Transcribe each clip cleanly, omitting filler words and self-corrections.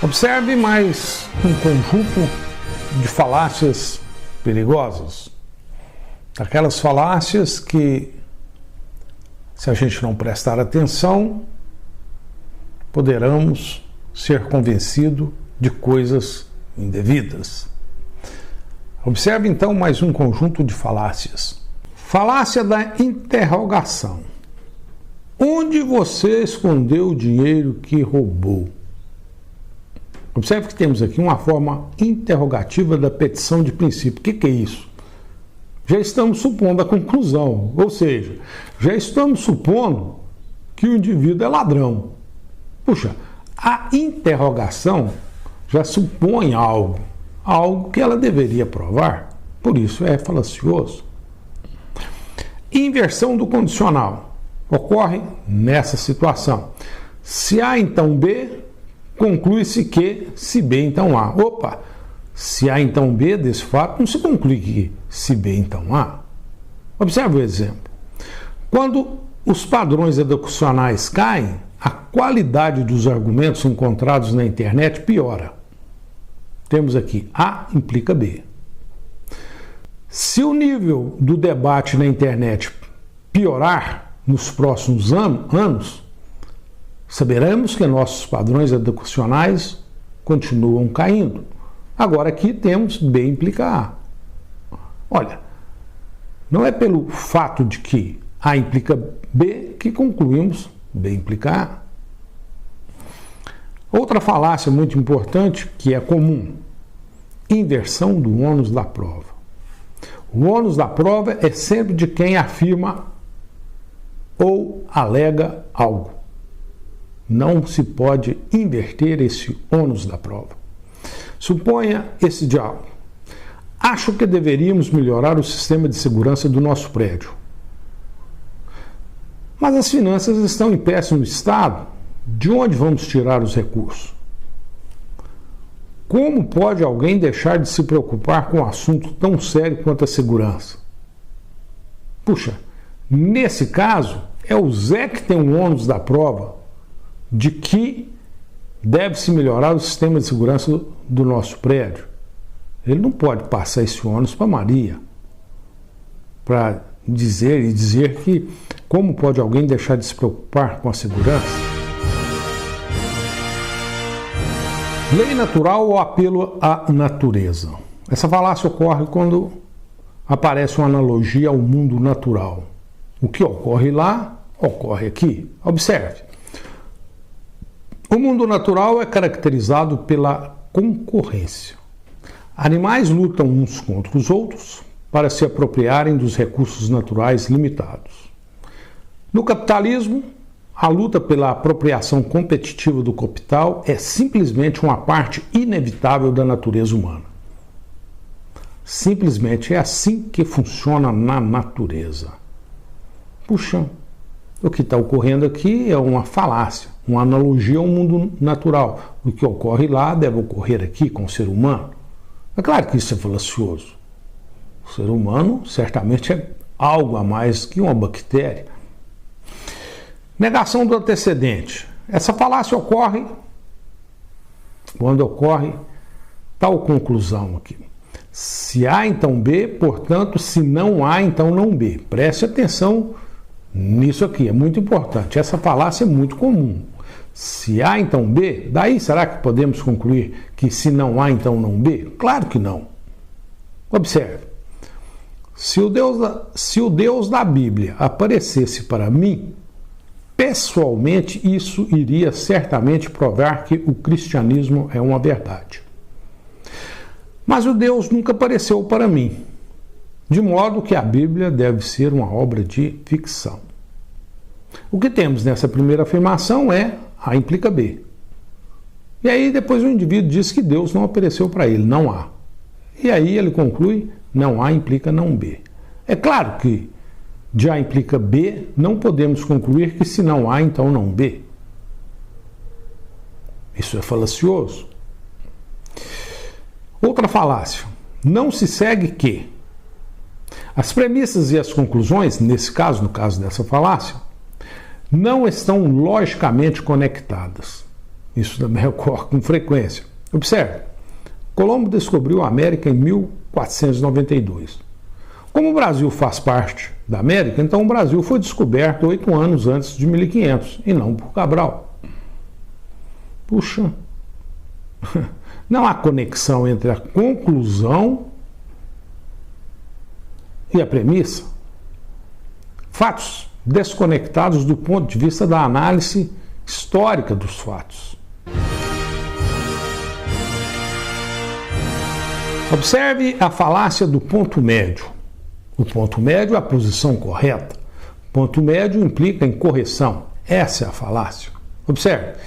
Observe mais um conjunto de falácias perigosas. Aquelas falácias que, se a gente não prestar atenção, poderemos ser convencidos de coisas indevidas. Observe então mais um conjunto de falácias. Falácia da interrogação. Onde você escondeu o dinheiro que roubou? Observe que temos aqui uma forma interrogativa da petição de princípio. O que é isso? Já estamos supondo a conclusão, ou seja, já estamos supondo que o indivíduo é ladrão. Puxa, a interrogação já supõe algo que ela deveria provar, por isso é falacioso. Inversão do condicional ocorre nessa situação. Se A, então B, conclui-se que se B, então A. Opa! Se A, então B, desse fato, não se conclui que se B, então A. Observe o exemplo. Quando os padrões educacionais caem, a qualidade dos argumentos encontrados na internet piora. Temos aqui A implica B. Se o nível do debate na internet piorar nos próximos anos, saberemos que nossos padrões educacionais continuam caindo. Agora aqui temos B implica A. Olha, não é pelo fato de que A implica B que concluímos B implica A. Outra falácia muito importante que é comum: inversão do ônus da prova. O ônus da prova é sempre de quem afirma ou alega algo. Não se pode inverter esse ônus da prova. Suponha esse diálogo. Acho que deveríamos melhorar o sistema de segurança do nosso prédio. Mas as finanças estão em péssimo estado. De onde vamos tirar os recursos? Como pode alguém deixar de se preocupar com um assunto tão sério quanto a segurança? Puxa, nesse caso, é o Zé que tem o ônus da prova de que deve-se melhorar o sistema de segurança do nosso prédio. Ele não pode passar esse ônus para Maria, para dizer que como pode alguém deixar de se preocupar com a segurança? Lei natural ou apelo à natureza. Essa falácia ocorre quando aparece uma analogia ao mundo natural. O que ocorre lá, ocorre aqui. Observe. O mundo natural é caracterizado pela concorrência. Animais lutam uns contra os outros para se apropriarem dos recursos naturais limitados. No capitalismo, a luta pela apropriação competitiva do capital é simplesmente uma parte inevitável da natureza humana. Simplesmente é assim que funciona na natureza. Puxa, o que está ocorrendo aqui é uma falácia, uma analogia ao mundo natural. O que ocorre lá deve ocorrer aqui com o ser humano. É claro que isso é falacioso. O ser humano certamente é algo a mais que uma bactéria. Negação do antecedente. Essa falácia ocorre quando ocorre tal conclusão aqui. Se A, então B, portanto, se não A, então não B. Preste atenção nisso aqui, é muito importante. Essa falácia é muito comum. Se A, então B, daí será que podemos concluir que se não A, então não B? Claro que não. Observe. Se o Deus da Bíblia aparecesse para mim, pessoalmente, isso iria certamente provar que o cristianismo é uma verdade. Mas o Deus nunca apareceu para mim, de modo que a Bíblia deve ser uma obra de ficção. O que temos nessa primeira afirmação é A implica B. E aí depois o indivíduo diz que Deus não apareceu para ele, não A. E aí ele conclui, não A implica não B. É claro que de A implica B, não podemos concluir que se não A, então não B. Isso é falacioso. Outra falácia. Não se segue que as premissas e as conclusões, nesse caso, no caso dessa falácia, não estão logicamente conectadas. Isso também ocorre com frequência. Observe, Colombo descobriu a América em 1492. Como o Brasil faz parte da América, então o Brasil foi descoberto 8 anos antes de 1500, e não por Cabral. Puxa, não há conexão entre a conclusão e a premissa. Fatos desconectados do ponto de vista da análise histórica dos fatos. Observe a falácia do ponto médio. O ponto médio é a posição correta. Ponto médio implica em correção. Essa é a falácia. Observe,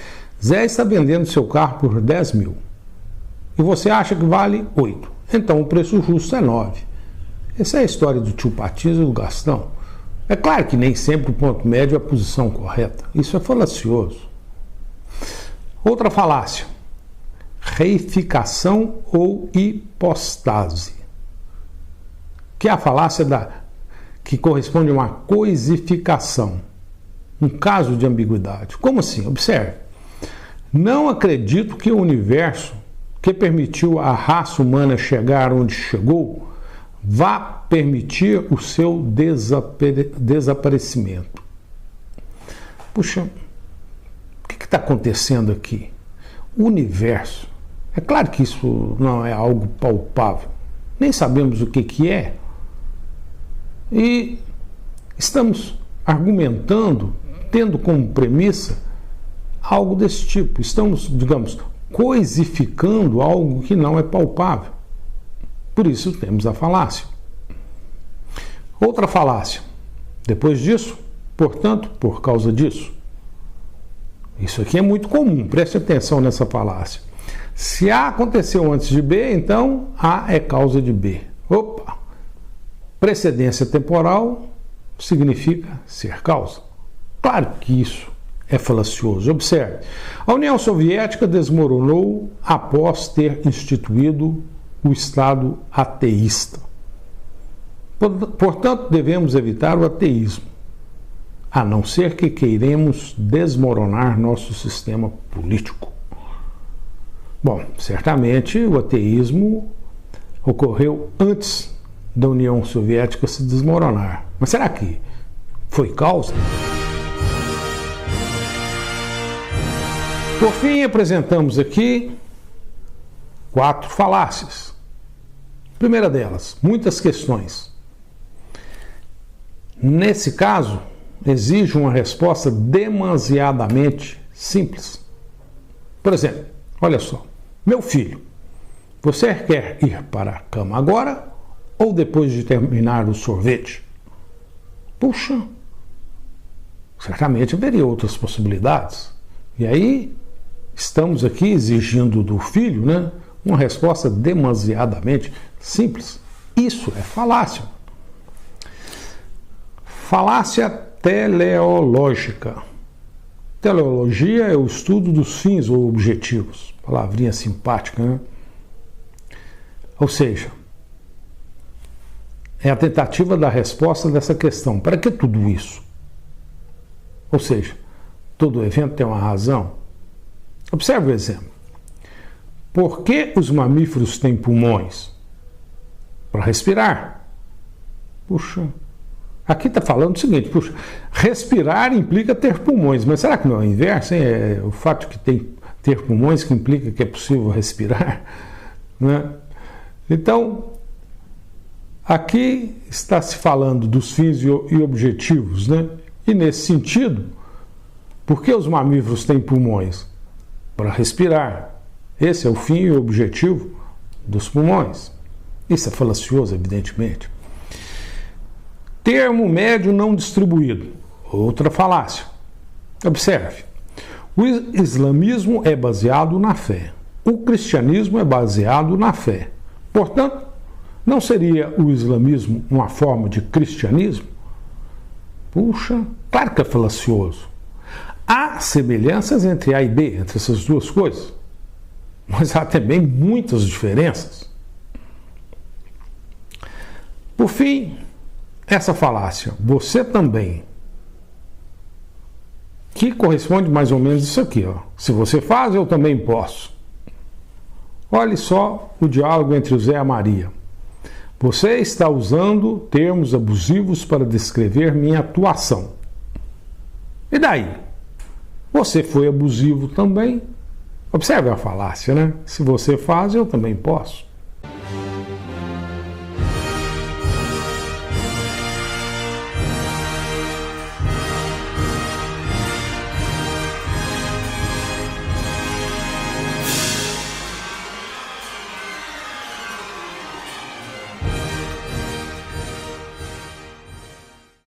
Zé está vendendo seu carro por 10 mil. E você acha que vale 8. Então o preço justo é 9. Essa é a história do tio Patinhas e do Gastão. É claro que nem sempre o ponto médio é a posição correta. Isso é falacioso. Outra falácia. Reificação ou hipóstase. Que é a falácia que corresponde a uma coisificação. Um caso de ambiguidade. Como assim? Observe. Não acredito que o universo que permitiu à raça humana chegar onde chegou vá permitir o seu desaparecimento. Puxa, o que está acontecendo aqui? O universo. É claro que isso não é algo palpável. Nem sabemos o que é. E estamos argumentando, tendo como premissa algo desse tipo. Estamos, digamos, coisificando algo que não é palpável. Por isso temos a falácia. Outra falácia. Depois disso, portanto, por causa disso. Isso aqui é muito comum, preste atenção nessa falácia. Se A aconteceu antes de B, então A é causa de B. Opa! Precedência temporal significa ser causa. Claro que isso é falacioso. Observe, a União Soviética desmoronou após ter instituído o Estado ateísta. Portanto, devemos evitar o ateísmo, a não ser que queiramos desmoronar nosso sistema político. Bom, certamente o ateísmo ocorreu antes da União Soviética se desmoronar. Mas será que foi causa? Por fim, apresentamos aqui 4 falácias. Primeira delas, muitas questões. Nesse caso, exige uma resposta demasiadamente simples. Por exemplo, olha só, meu filho, você quer ir para a cama agora ou depois de terminar o sorvete? Puxa, certamente haveria outras possibilidades. E aí, estamos aqui exigindo do filho, né, uma resposta demasiadamente simples. Isso é falácia. Falácia teleológica. Teleologia é o estudo dos fins ou objetivos. Palavrinha simpática, né? Ou seja, é a tentativa da resposta dessa questão. Para que tudo isso? Ou seja, todo evento tem uma razão. Observe o exemplo. Por que os mamíferos têm pulmões? Para respirar. Puxa, aqui está falando o seguinte, puxa, respirar implica ter pulmões, mas será que não é o inverso? Hein? É o fato de ter pulmões que implica que é possível respirar? Né? Então, aqui está se falando dos fins e objetivos, né? E nesse sentido, por que os mamíferos têm pulmões? Para respirar. Esse é o fim e o objetivo dos pulmões. Isso é falacioso, evidentemente. Termo médio não distribuído. Outra falácia. Observe. O islamismo é baseado na fé. O cristianismo é baseado na fé. Portanto, não seria o islamismo uma forma de cristianismo? Puxa, claro que é falacioso. Há semelhanças entre A e B, entre essas duas coisas. Mas há também muitas diferenças. Por fim, essa falácia, você também, que corresponde mais ou menos isso aqui, ó. Se você faz, eu também posso. Olhe só o diálogo entre o Zé e a Maria. Você está usando termos abusivos para descrever minha atuação. E daí? Você foi abusivo também? Observe a falácia, né? Se você faz, eu também posso.